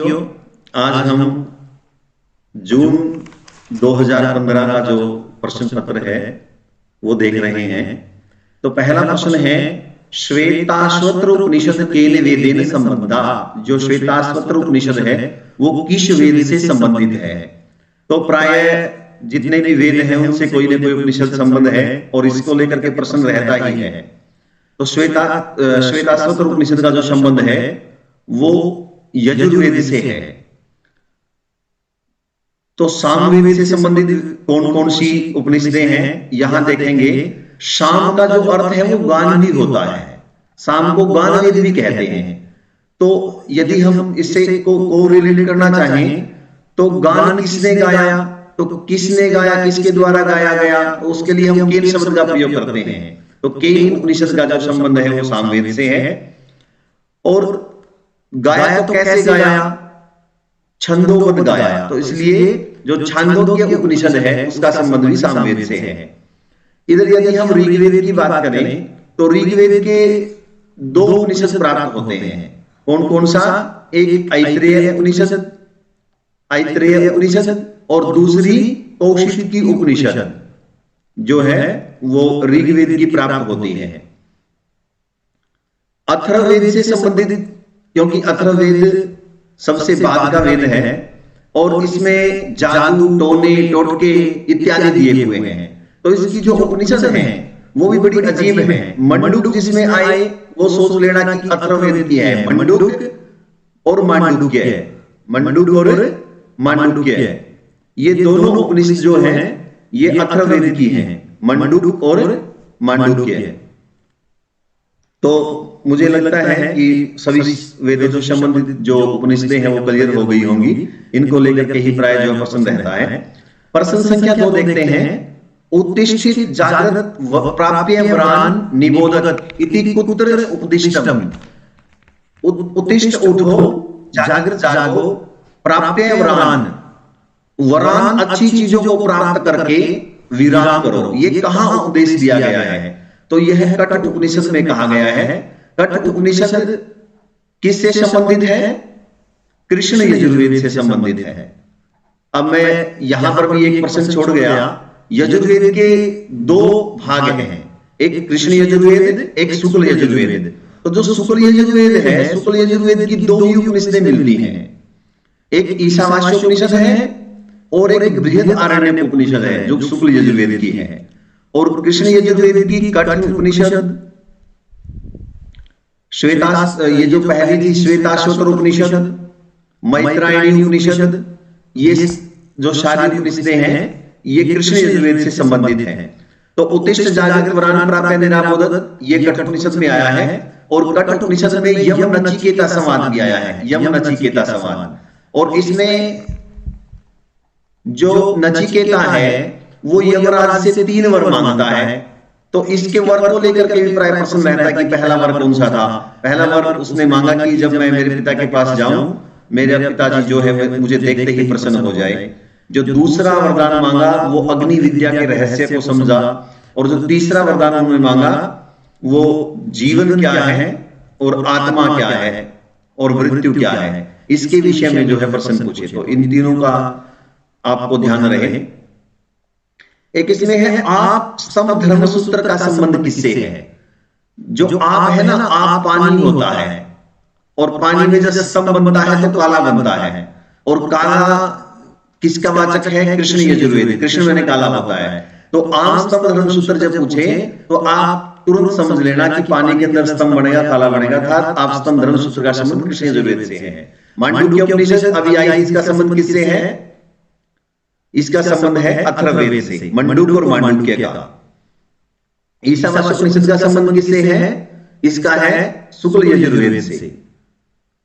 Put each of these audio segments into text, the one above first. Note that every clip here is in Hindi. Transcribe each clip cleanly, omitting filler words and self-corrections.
साथियों, आज हम जून 2015 का जो प्रश्न पत्र है वो देख रहे हैं। तो पहला प्रश्न है श्वेताश्वतर उपनिषद केन वेदेन संबंधा। जो श्वेताश्वतर उपनिषद है वो किस वेद से संबंधित है? तो प्राय जितने भी वेद हैं उनसे कोई ना कोई उपनिषद संबंध है और इसको लेकर के प्रश्न रहता ही है। तो श्वेताश्वतर उपनिषद का जो संबंध है वो यजुर्वेद से है। तो सामवेद से संबंधित कौन कौन सी उपनिषदें हैं यहां देखेंगे। शाम का जो अर्थ है वो गान भी होता है, शाम को गान वेद भी कहते हैं। तो यदि हम इससे को रिलेट करना चाहें तो गान किसने गाया, तो किसने गाया, किसके द्वारा गाया गया, तो उसके लिए हम केन शब्द का प्रयोग करते हैं। तो केन उपनिषद का जो संबंध है वो सामवेद से है। और गाया तो कैसे गाया, छंदोबद्ध गाया। तो इसलिए जो छांदोग्य उपनिषद है उसका संबंध भी सामवेद से है। इधर यदि हम ऋग्वेद की बात करें तो ऋग्वेद के दो उपनिषद प्राप्त होते हैं। कौन कौन सा? एक ऐत्रेय उपनिषद और दूसरी कौशिकी उपनिषद जो है वो ऋग्वेद की प्राप्त होती है। अथर्ववेद से संबंधित, क्योंकि अथर्ववेद सबसे बाद का वेद है और इसमें जादू, टोने, टोटके इत्यादि दिए हुए हैं। तो इसकी जो उपनिषद है वो भी बड़ी अजीब है। मंडूक जिसमें आए वो सोच लेना कि अथर्ववेद की है। मंडूक और मांडुक्य, मंडूक और मांडुक्य, ये दोनों उपनिषद जो हैं ये अथर्ववेद की हैं, मंडूक और मांडुक्य। तो मुझे लगता है कि सभी वेदों से संबंधित जो उपनिषदें हैं वो क्लियर हो गई होंगी। इनको लेकर के ही प्राय जो प्रश्न रहता है। प्रश्न संख्या 2 देखते हैं। उत्तिष्ठित जागृत प्राप्य वरान निबोधत इति कुत्र उपदिष्टम। उत्तिष्ठ उठो, जागृत जागो, प्राप्य वरान, वरान अच्छी चीजों को प्राप्त करके विराम करो। ये कहां उपदेश दिया गया है? तो यह कट उपनिषद में कहा गया है। कट उपनिषद किससे संबंधित है? कृष्ण यजुर्वेद से संबंधित है। अब मैं यहां पर भी एक प्रश्न छोड़ गया। यजुर्वेद के दो भाग हैं, एक कृष्ण यजुर्वेद, एक शुक्ल यजुर्वेद। तो जो शुक्ल यजुर्वेद है, शुक्ल यजुर्वेद की दो ही उपनिषदें मिलती हैं। एक ईशावास्य उपनिषद है और एक बृहदारण्यक उपनिषद है जो शुक्ल यजुर्वेद की है। और कृष्ण यजुर्वेद की कठ उपनिषद, ये जो पहली थी श्वेताश्वतर उपनिषद, मैत्रायणी उपनिषद, ये जो सारी उपनिषदें हैं ये कृष्ण यजुर्वेद से संबंधित हैं। तो उत्तिष्ठ जागृत वरान प्राप्य निराबोधत ये कठ उपनिषद में आया है। और कठ उपनिषद में यम नचिकेता संवाद भी आया है, यम नचिकेता संवाद। और इसमें जो नचिकेता है वो यमराज से 3 वर मांगता है। तो इसके वर को लेकर के भी प्राय प्रश्न रहता है कि पहला वर कौन सा था। पहला वर उसने मांगा कि जब मैं मेरे पिता के पास जाऊं मेरे पिताजी जो है मुझे देखते ही प्रसन्न हो जाए। जो दूसरा वरदान मांगा वो अग्नि विद्या के रहस्य को समझा। और जो तीसरा वरदान उन्होंने मांगा वो जीवन क्या है और आत्मा क्या है और मृत्यु क्या है, इसके विषय में जो है प्रश्न पूछे। तो इन तीनों का आपको ध्यान रहे। एक इसमें है आप सम धर्म सूत्र का संबंध किससे है? जो आप है ना, आप पानी होता है और पानी में जब सम बनता है तो काला बनता है। और काला किसका वाचक है? कृष्ण यजुर्वेद, कृष्ण में काला होता है। तो आप स्तंभ धर्म सूत्र जब पूछे तो आप तुरंत समझ लेना कि पानी के अंदर स्तंभ बनेगा, काला बनेगा था। आप स्तंभ धर्म सूत्र का संबंध कृष्ण यजुर्वेद से है। मांडुक्य उपनिषद अभी आई, इसका संबंध किससे है? इसका संबंध है अथर्ववेद से, मंडूक और मांडुक्य का। ईशावास्य उपनिषद का संबंध किससे है? इसका है शुक्ल यजुर्वेद से।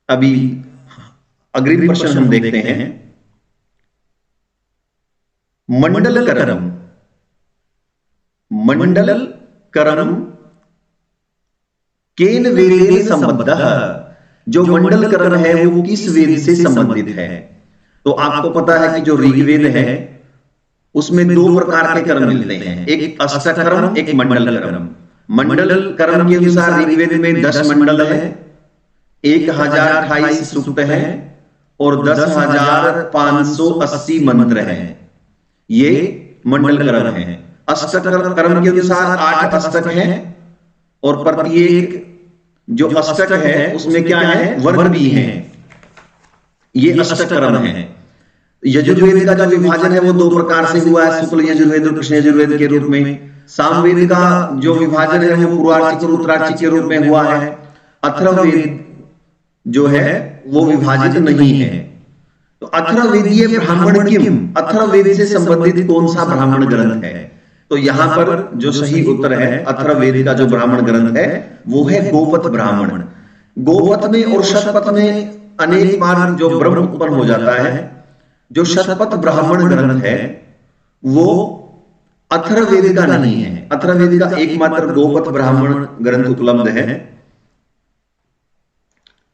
अभी अग्रिम प्रश्न हम देखते हैं। मंडलकरम, मंडलकरम केन वेदेन संबद्धः। जो मंडलकरण है वो किस वेद से संबंधित है? तो आपको पता है कि जो ऋग्वेद है उसमें 2 प्रकार के कर्म मिलते हैं, एक अष्टकर्म, एक मंडल कर्म। मंडल कर्म के अनुसार ऋग्वेद में 10 मंडल है, 1028 सूक्त है और 10,580 मंत्र हैं। ये मंडल कर्म है। अष्टक कर्म के अनुसार 8 अष्टक हैं और प्रत्येक जो अष्टक है उसमें क्या है, वर्ग भी हैं। ये अष्टक कर्म है। यजुर्वेद का जो विभाजन है वो 2 प्रकार से हुआ है, शुक्ल यजुर्वेद और कृष्ण यजुर्वेद के रूप में। सामवेद का जो विभाजन है वो पूर्वार्चिक और उत्तरार्चिक के रूप में हुआ है। अथर्ववेद जो है वो विभाजित नहीं है। तो अथर्ववेदीय ब्राह्मण किम, अथर्ववेद से संबंधित कौन सा ब्राह्मण ग्रंथ है? तो यहां पर जो सही उत्तर है अथर्ववेद का जो ब्राह्मण ग्रंथ है वो है गोपथ ब्राह्मण। गोपथ में और शतपथ में अनेक बार जो ब्रह्म उत्पन्न हो जाता है। जो शतपथ ब्राह्मण ग्रंथ है वो अथर्ववेद का नहीं है। अथर्ववेद का एकमात्र गोपथ ब्राह्मण ग्रंथ उपलब्ध है।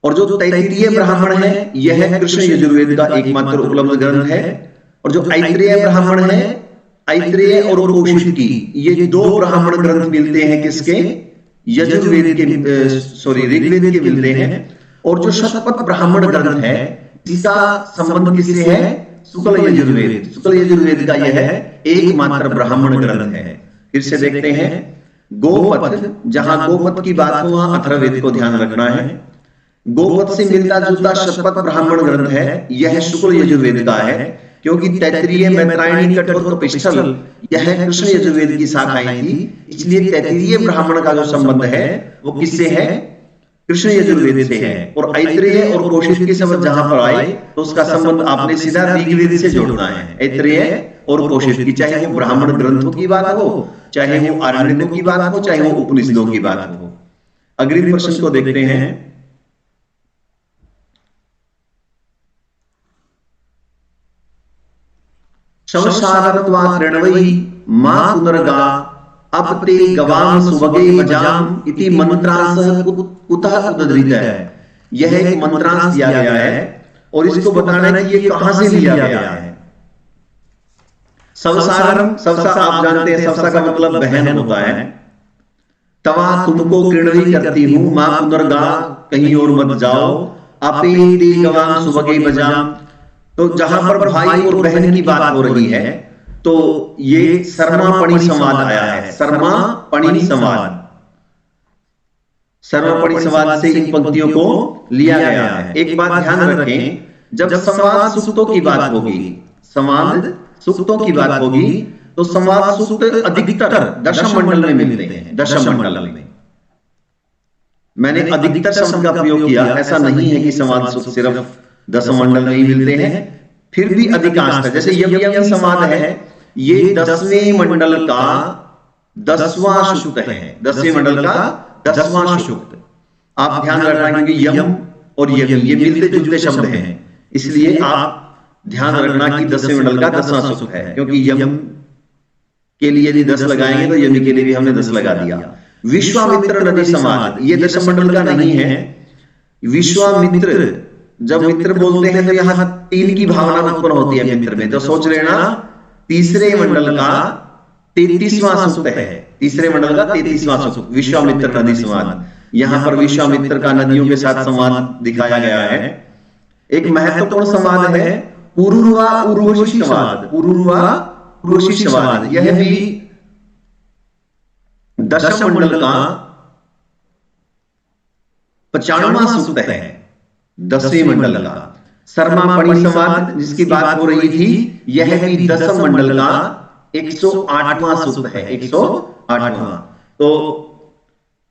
और जो तैत्तिरीय ब्राह्मण है यह कृष्ण यजुर्वेद का एकमात्र उपलब्ध ग्रंथ है। और जो ऐत्रेय ब्राह्मण है, ऐत्रेय और कौशिकी, ये 2 ब्राह्मण ग्रंथ मिलते हैं किसके, यजुर्वेद के, ऋग्वेद के मिलते हैं। और जो शतपथ ब्राह्मण ग्रंथ है इसका संबंध किससे है, शुक्ल यजुर्वेद। शुक्ल यजुर्वेद का यह एकमात्र ब्राह्मण ग्रंथ है। फिर से देखते हैं, गोपथ, जहां गोपथ की बात हो वहां अथर्ववेद को ध्यान रखना है। गोपथ से मिलता जुलता शतपथ ब्राह्मण ग्रंथ है, यह शुक्ल यजुर्वेद का है, क्योंकि तैत्तिरीय, मैत्रायणी, कठोर, कपिस्थल यह कृष्ण यजुर्वेद की शाखाएं थी। इसलिए तैत्तिरीय ब्राह्मण का जो संबंध है वो किससे है, कृष्ण यजुर्वेद से है। और ऐत्रेय और कौशिक के शब्द जहां पर आए तो उसका संबंध आपने सीधा ऋग्वेद से जोड़ना है। ऐत्रेय और कौशिक की, चाहे वो ब्राह्मण ग्रंथों की बात हो, चाहे वो आरण्यकों की बात हो, चाहे वो उपनिषदों की बात हो। अगले प्रश्न को देखते हैं। शवसारत्वात्रणवै मा पुनर्गा अपते गवाम सुवगे वजाम इति मंत्रांश कुतः उद्धृत है। यह एक मंत्रांश दिया गया है और इसको बताना है कि ये कहां से लिया गया है। सवसारम, सवसा आप जानते हैं, सवसा का मतलब बहन होता है। तवा तुमको कृणवी करती हूं, मां पुनर्गा कहीं और मत जाओ, अपे ते गवाम सुवगे वजाम। तो जहां पर भाई और बहन की बात हो रही है तो ये सर्मापणी संवाद आया है। सर्मापणी संवाद, सर्मापणी संवाद से इन पंक्तियों को लिया गया है। एक बात ध्यान रखें, जब संवाद सूक्तों की बात होगी, संवाद सूक्तों की बात होगी तो संवाद सूक्त अधिकतर दशम मंडल में मिलते हैं। दशम मंडल में मैंने अधिकतर शब्द का प्रयोग किया, ऐसा नहीं है कि संवाद सूक्त सिर्फ दशम मंडल में ही मिलते हैं, फिर भी अधिकांश, जैसे यम संवाद है ये 10वें मंडल का 10वां सूक्त है। 10वें मंडल का 10वां सूक्त। आप ध्यान रखना क्योंकि यम और यम ये मिलते जुलते शब्द हैं, इसलिए आप ध्यान रखना कि 10वें मंडल का 10वां सूक्त है। क्योंकि यम के लिए यदि 10 लगाएंगे तो यम के लिए भी हमने 10 लगा दिया। विश्वामित्र नदी संवाद ये दशम मंडल का नहीं है। विश्वामित्र, जब मित्र बोलते हैं तो यहां 3 की भावना उत्पन्न होती है मित्र में, तो सोच लेना तीसरे मंडल का 33वां सूक्त है। तीसरे मंडल का 33वां सूक्त विश्वामित्र नदी संवाद। यहां पर विश्वामित्र का नदियों के साथ संवाद दिखाया गया है। एक महत्वपूर्ण संवाद है पुरुरवा उर्वशी संवाद। पुरुरवा उर्वशी संवाद यह भी दशम मंडल का 95वां सूक्त है। 10वें मंडल का सर्मापणी संवाद जिसकी बात हो रही थी यह भी दशम मंडल का 108वां सूक्त है। 108वां। तो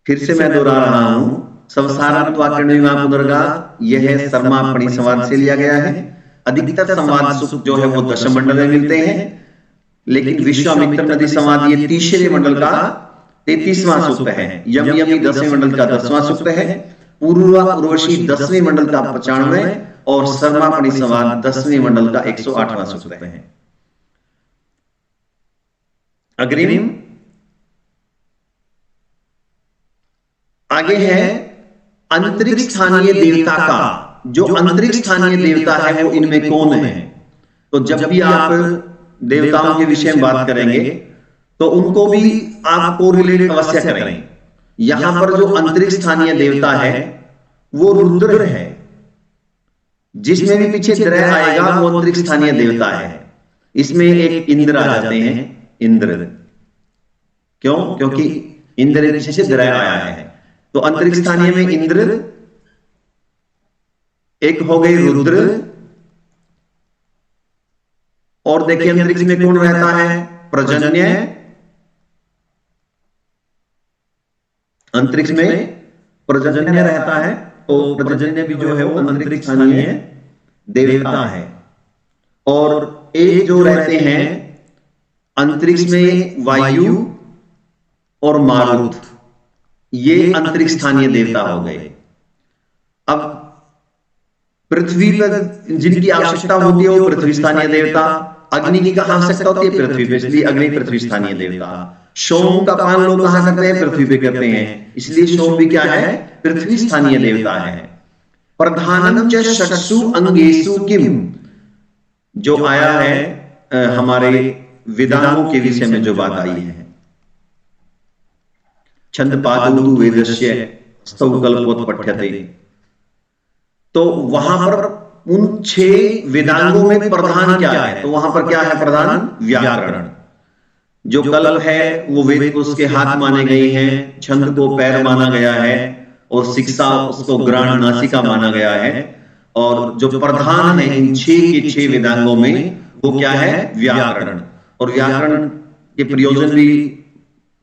फिर से मैं दोहरा रहा हूं, संसारत्वाकर्णिमा पुनर्गा यह सर्मापणी संवाद से लिया गया है। अधिकतर संवाद सूक्त जो है वो दशम मंडल में मिलते हैं, लेकिन विश्वामित्र नदी संवाद ये तीसरे मंडल का 33वां सूक्त है। यम 10वें मंडल का 10वां सूक्त है। पूर्वा उर्वशी 10वें मंडल का 95 और सर्मापणी संवाद 10वें मंडल का 108वां सूक्त है। अग्रिम आगे है अंतरिक्ष स्थानीय देवता का। जो अंतरिक्ष स्थानीय देवता है वो इनमें कौन है? तो जब भी आप देवताओं के विषय में बात करेंगे तो उनको भी आप कोरिलेट अवश्य करें। यहां पर जो अंतरिक्ष स्थानीय देवता है वो रुद्र है। जिसमें भी पीछे ग्रह आएगा वो अंतरिक्ष स्थानीय देवता है। इसमें एक इंद्र आ जाते हैं, इंद्र। क्यों? क्योंकि इंद्र पीछे से ग्रह आया है। तो अंतरिक्ष स्थानीय में इंद्र, एक हो गए रुद्र, और देखिए अंतरिक्ष में कौन रहता है? पर्जन्य। अंतरिक्ष में पर्जन्य रहता है, तो पर्जन्य भी जो है वो अंतरिक्ष स्थानीय देवता है। और एक जो रहते हैं अंतरिक्ष में वायु और मारुत, ये अंतरिक्ष स्थानीय देवता हो गए। अब पृथ्वी पर जिनकी आवश्यकता होती है वो पृथ्वी स्थानीय देवता, अग्नि की कहां आवश्यकता होती है? पृथ्वी पे, इसलिए अग्नि पृथ्वी स्थानीय देवता। सोम का पान लोग कहां करते हैं? पृथ्वी पे करते हैं, इसलिए सोम भी क्या है? पृथ्वी स्थानीय देवता है। प्रधानम च षट्सु अंगेषु किम, जो आया है हमारे वेदांगों के विषय में जो बात आई है, छंद पादु वेदस्य स्तव कल्पोत पठ्यते, तो वहां पर उन 6 वेदांगों में प्रधान क्या है? तो वहां पर क्या है प्रधान? व्याकरण। जो कल्प है वो वेद को उसके हाथ माने गए हैं, छंद को पैर माना गया है, और शिक्षा उसको ग्राण नासिका माना गया है। और जो प्रधान है इन 6 के 6 वेदांगों में वो क्या है? व्याकरण। और व्याकरण के प्रयोजन भी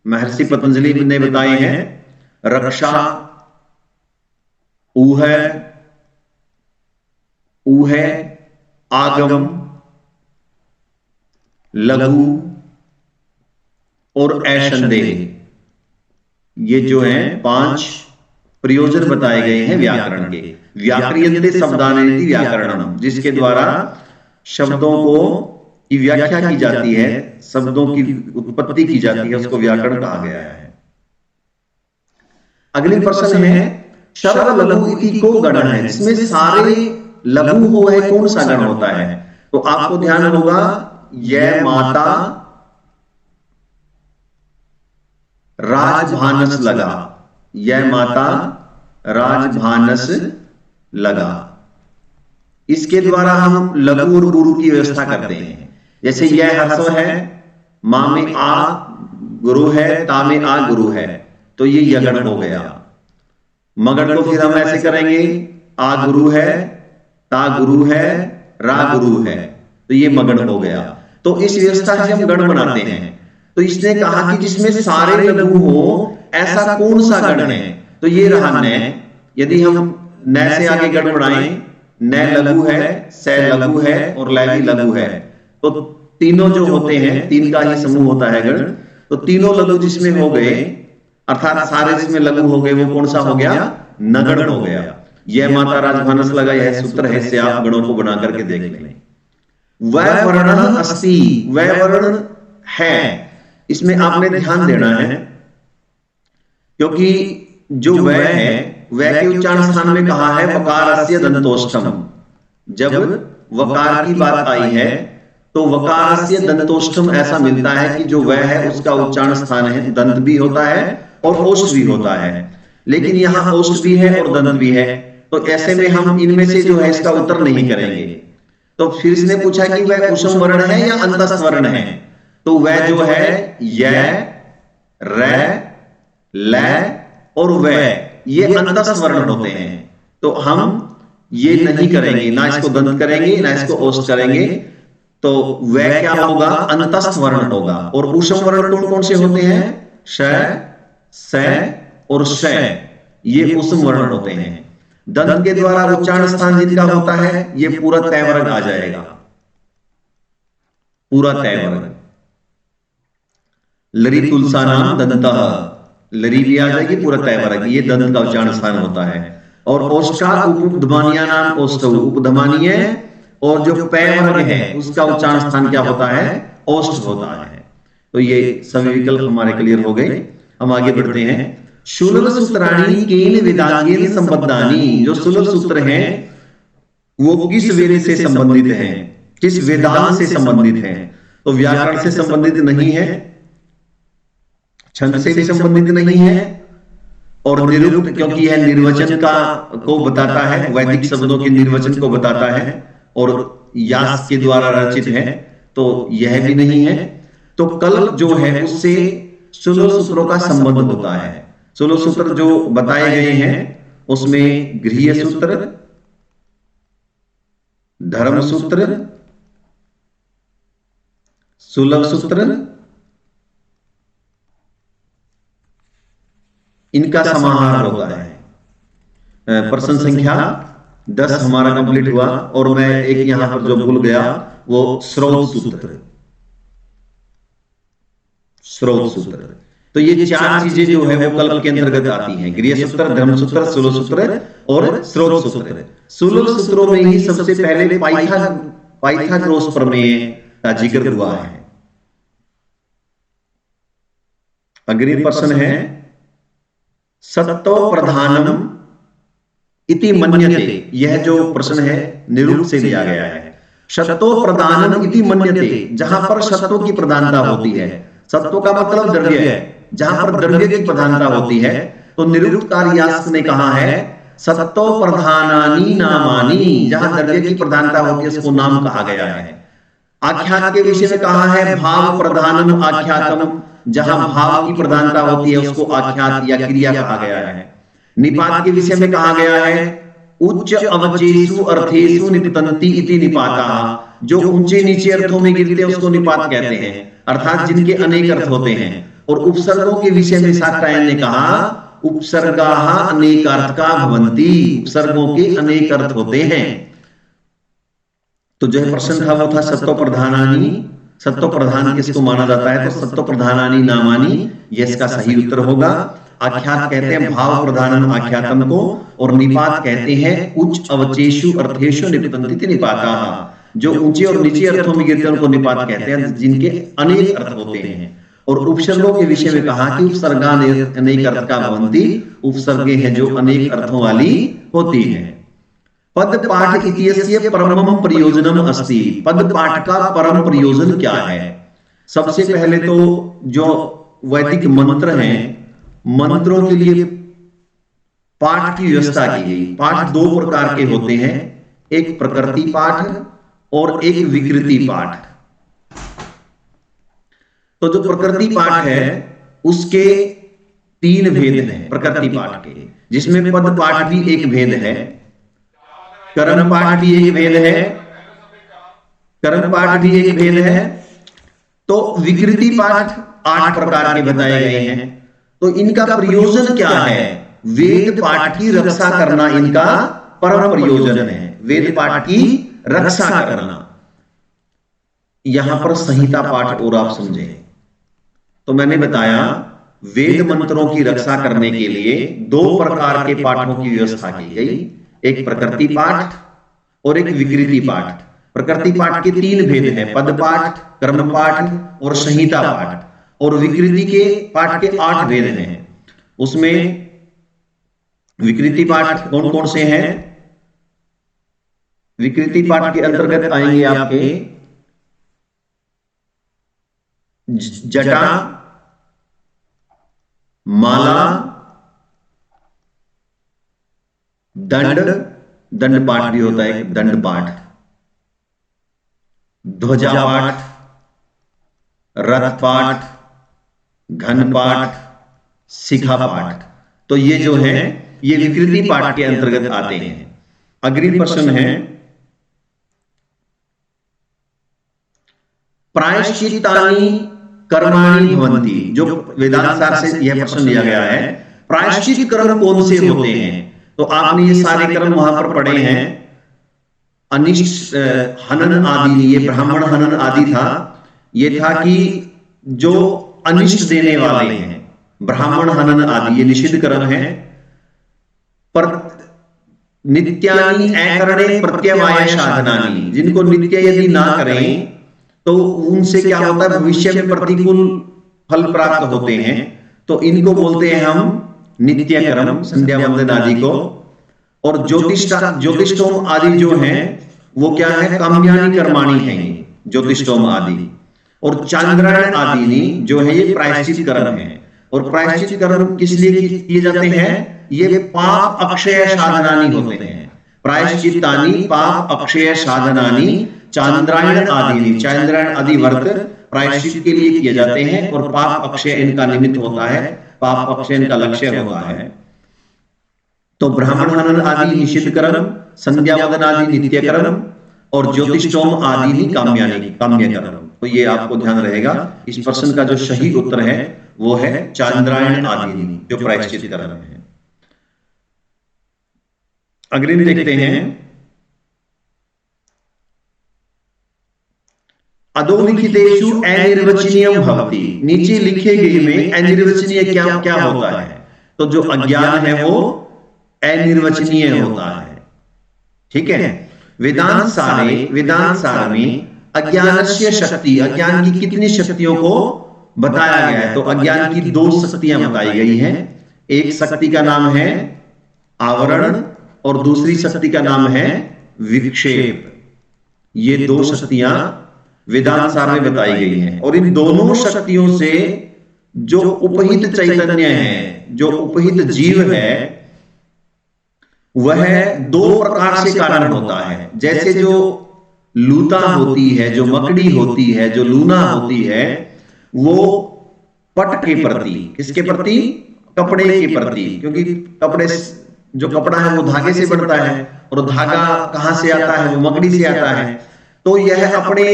महर्षि पतंजलि ने बताए हैं। रक्षा, ऊह, आगम, लघु और ऐशंदेह, ये जो हैं 5 प्रयोजन बताए गए हैं व्याकरण के। व्याक्रियन्ते शब्दानेति व्याकरणम, जिसके द्वारा शब्दों को की व्याख्या की जाती है, शब्दों की उत्पत्ति की जाती है, उसको व्याकरण कहा गया है। अगले प्रश्न है शर्व लघु इति को गण है, जिसमें सारे लघु हो है, कौन सा गण होता है? तो आपको ध्यान होगा यह माता राजभानस लगा, यह माता राजभानस लगा। इसके द्वारा हम लघु और गुरु की व्यवस्था करते हैं। जैसे यह हर्ष है, मां में आ गुरु है, ता में आ गुरु है, तो ये यगण हो गया। मगण को फिर हम ऐसे करेंगे, आ गुरु है, ता गुरु है, रा गुरु है, तो ये मगण हो गया। तो इस व्यवस्था से हम गण बनाते हैं। तो इसने कहा कि जिसमें सारे लघु हो ऐसा कौन सा गण है? तो ये रहा न। यदि हम न से आगे गण बढ़ाएं, न लघु है, स लघु है और ल भी लघु है, तो तीनों जो होते हैं, 3 का ही समूह होता है गण। तो तीनों लघु जिसमें हो गए, अर्थात सारे जिसमें लघु हो गए, वो कौन सा हो गया? नगण हो गया। यह माता राजभानस लगा, यह सूत्र है, से आप गणों को बना करके देख लें। वह वर्ण अस्ति, वह वर्ण है, इसमें आपने ध्यान देना है, क्योंकि जो वह है, वह के उच्चारण स्थान में कहा है वकारस्य दंतोष्ठम। जब वकार की बात आई है तो वकारस्य दंतोष्ठम ऐसा मिलता है कि जो वह है उसका उच्चारण स्थान है, दंत भी होता है और ओष्ठ भी होता है। लेकिन यहां ओष्ठ भी है और दंत भी है, तो ऐसे में हम इनमें से जो है इसका उत्तर नहीं करेंगे। तो फिर इसने पूछा कि वह कुसुम वर्ण है या अंतस्थ वर्ण है? तो वह जो है य, र, ल और वह, ये अंतस्थ वर्ण होते हैं। तो हम ये नहीं करेंगे, ना इसको दंत करेंगे ना इसको ओष्ठ करेंगे। तो वह क्या होगा? अंतस्थ वर्ण होगा। और ऊष्म वर्ण कौन कौन से होते हैं? श, स और श, ये ऊष्म वर्ण होते हैं। दंत के द्वारा उच्चारण स्थान जिनका होता है ये पूरा तय वर्ग आ जाएगा, पूरा तय वर्ग। लरी तुलसा नाम दंतः, लरी भी आ जाएगी, पूरा तय वर्ग, ये दंत का उच्चारण स्थान होता है। और ओष्ठा उपधमानिया नाम ओष्ठ, उपधमानीय और जो पय वर्ग है उसका उच्चारण स्थान क्या होता है? ओष्ठ होता है। तो ये सभी विकल्प हमारे क्लियर हो गए। हम आगे बढ़ते हैं। सुलभ सूत्राणी केन वेदांगेन संबद्धानि, जो सुलभ सूत्र हैं वो किस वेद से संबंधित हैं, किस वेदांग से संबंधित हैं? तो व्याकरण से संबंधित नहीं है, छंद से भी संबंधित नहीं है, और निरुक्त क्योंकि यह निर्वचन का को बताता है, वैदिक शब्दों के निर्वचन को बताता है और यास के द्वारा रचित है, तो यह भी नहीं है। तो कल्प जो है उससे 16 सूत्रों का संबंध होता है। 16 सूत्र जो बताए गए हैं उसमें गृह्य सूत्र, धर्म सूत्र, सुलभ सूत्र, इनका समाहार होता है। प्रश्न संख्या 10 हमारा कंप्लीट हुआ। और मैं एक यहां पर जो भूल गया वो स्रोत सूत्र, स्रोत सूत्र। तो ये चार चीजें जो है वो कल्प के अंतर्गत आती हैं, गृह्य सूत्र, धर्म सूत्र, सुलभ सूत्र और स्रोत सूत्र। सुलभ सूत्रों में ही सबसे पहले पाइथागोरस प्रमेय का जिक्र हुआ है। अगले प्रश्न है सत्तो प्रधानम इति मन्यते। यह जो प्रश्न है निरुक्त से लिया गया है। सत्तो प्रधानम इति मन्यते, जहां पर सत्तों की प्रधानता होती है। सत्तों का मतलब द्रव्य है, जहां पर द्रव्य की प्रधानता होती है। तो निरुक्तकार यास्क ने कहा है सत्तो प्रधानानि नामानि, जहां द्रव्य की प्रधानता होती है उसको नाम कहा गया है। आख्यात के विषय में कहा है भाव प्रधानम आख्यातम, जहां भाव की प्रधानता होती है उसको आख्यात या क्रिया कहा गया है। निपात के विषय में कहा गया है उच्च अवचेषु अर्थेषु निपतन्ति इति निपाता, जो ऊंचे नीचे अर्थों में गिरते हैं उसको निपात कहते हैं, अर्थात जिनके अनेक अर्थ होते हैं। और उपसर्गों के विषय में शाक्रायन ने कहा उपसर्गाः अनेकार्थका भवन्ति, उपसर्गों के अनेक अर्थ होते हैं। तो जो प्रश्न था वो था सत्तो प्रधानानि, सत्तो प्रधान किसको माना जाता है? तो सत्तो प्रधानानि नामानि, ये इसका सही उत्तर होगा। आख्यात कहते हैं भाव प्रधानम आख्यातम को, और निपात कहते हैं उच्च अवचेषु अर्थेषु निपतन्ति निपाता, जो ऊंचे और नीचे अर्थों में गिरते हैं उनको निपात कहते हैं, जिनके अनेक अर्थ होते हैं। और उपसर्गों के विषय में कहा कि उपसर्गा अनेक अर्थ का भवन्ति, उपसर्गे हैं जो अनेक अर्थों वाली होती है। पद पाठ इत्यस्य परमम प्रयोजनम अस्ति, पद पाठ का परम प्रयोजन क्या है? सबसे पहले तो जो वैदिक मंत्र हैं, मंत्रों के लिए पाठ की व्यवस्था की गई। पाठ दो प्रकार के होते हैं, एक प्रकृति पाठ और एक विकृति पाठ। तो जो प्रकृति पाठ है उसके 3 भेद हैं प्रकृति पाठ के, जिसमें पद पाठ भी एक भेद है, कर्म पाठ भी एक भेद है, कर्म पाठ भी एक भेद है। तो विकृति पाठ 8 प्रकार के बताए गए हैं। तो इनका प्रयोजन क्या है? वेद पाठ की रक्षा करना इनका परम प्रयोजन है, वेद पाठ की रक्षा करना। यहां पर संहिता पाठ और आप समझे, तो मैंने बताया वेद मंत्रों की रक्षा करने के लिए 2 प्रकार के पाठों की व्यवस्था की गई, एक प्रकृति पाठ और एक विकृति पाठ। प्रकृति पाठ के 3 भेद हैं, पद पाठ, कर्म पाठ और संहिता पाठ। और विकृति के पाठ के 8 भेद हैं। उसमें विकृति पाठ कौन कौन से हैं? विकृति पाठ के अंतर्गत आएंगे आपके जटा, माला, दंड, दंड पाठ भी होता है, दंड पाठ, ध्वजा पाठ, रथ पाठ, घन पाठ, शिखा पाठ। तो ये जो है ये विकृति पाठ के अंतर्गत आते हैं। अगली प्रश्न है प्रायश्चित्तानि कर्माणि भवन्ति, जो वेदांत सार से यह प्रश्न लिया गया है। प्रायश्चित कर्म कौन से होते हैं? तो आपने ये सारे कर्म वहां पर पढ़े हैं, अनिष्ट हनन आदि, ये ब्राह्मण हनन आदि था। ये था कि जो अनिष्ट देने वाले हैं, ब्राह्मण हनन आदि ये निषिद्ध कर्म है। पर नित्यानि अकरणे प्रत्यवाय साधनानि, जिनको नित्य यदि ना करें तो उनसे क्या होता है, भविष्य में प्रतिकूल फल प्राप्त होते हैं। तो इनको बोलते हैं हम नित्य कर्म, संध्या वंदन आदि को। और ज्योतिष्टोम आदि जो हैं वो क्या है, काम्यानि कर्माणि हैं ज्योतिष्टोम आदि। और चांद्रायण आदि जो है ये प्रायश्चित कर्म है। और प्रायश्चित कर्म किस लिए किए जाते हैं? ये पाप अक्षय साधनानि होते हैं। प्रायश्चित्तानि पाप अक्षय साधनानि चांद्रायण आदि, चांद्रायण आदि व्रत प्रायश्चित के लिए किए जाते हैं और पाप अक्षय इनका निमित्त होता है, पाप अक्षय इनका लक्ष्य होता है। तो ब्राह्मण हनन आदि निषिद्ध कर्म, संध्या वदन आदि नित्य कर्म और ज्योतिषोम आदि ही काम्य कर्म। तो ये आपको ध्यान रहेगा। इस प्रश्न का जो सही उत्तर है वो है चांद्रायण आदि, जो प्रायश्चित कर्म है। अग्रिम देखते हैं, अधोलिखितेषु अनिर्वचनीयम भवति। नीचे लिखे गए में अनिर्वचनीय क्या क्या होता है? तो जो अज्ञान है वो अनिर्वचनीय होता है। ठीक है। वेदांत सार में अज्ञानस्य शक्ति, अज्ञान की कितनी शक्तियों को बताया गया है? तो अज्ञान की 2 शक्तियां बताई गई हैं। एक शक्ति का नाम है आवरण और दूसरी शक्ति का नाम है विक्षेप। ये 2 शक्तियां वेदांत सार में बताई गई हैं। और इन दोनों शक्तियों से जो उपहित चैतन्य है, जो उपहित जीव है, वह 2 प्रकार से कारण होता है। जैसे जो लूता होती है, जो मकड़ी होती है, जो लूना होती है, वो पट के प्रति, किसके प्रति? कपड़े के प्रति, क्योंकि कपड़े, जो कपड़ा है वो धागे से बनता है और धागा कहां से आता है? वो मकड़ी से आता है। तो यह अपने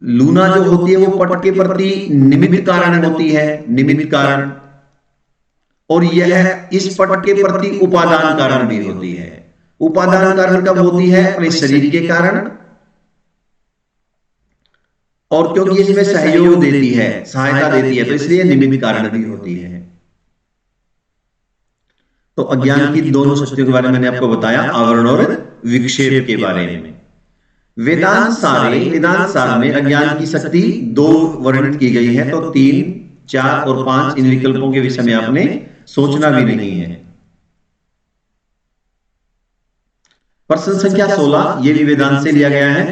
लूना जो होती है वो पट के प्रति निमित्त कारण होती है, निमित्त कारण, और यह इस पट के प्रति उपादान कारण भी होती है। उपादान कारण कब होती है? अपने शरीर के कारण, और क्योंकि इसमें सहयोग देती है, सहायता देती है, तो इसलिए निमित्त कारण भी होती है। तो अज्ञान की दोनों शक्तियों के बारे में मैंने आपको बताया, आवरण और विक्षेप के बारे में। वेदांत सार में अज्ञान की शक्ति 2 वर्णित की गई है। तो 3, 4 और 5 इन विकल्पों के विषय में आपने सोचना भी नहीं है। प्रश्न संख्या 16, ये भी वेदांत से लिया गया है।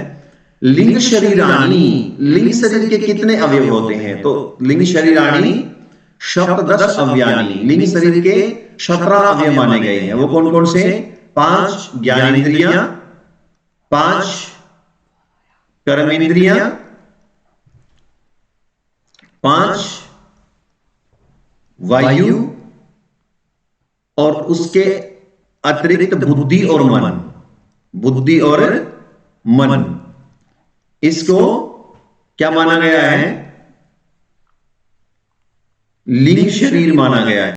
लिंग शरीराणि, लिंग शरीर के कितने अवयव होते हैं? तो लिंग शरीराणि सप्तदश अवयानि, लिंग शरीर के 17 अवयव माने गए हैं। वो कौन कौन से? 5 ज्ञानेंद्रियां, 5 कर्मेंद्रियां, 5 वायु और उसके अतिरिक्त बुद्धि और मन, बुद्धि और मन। इसको क्या माना गया है? लिंग शरीर माना गया है।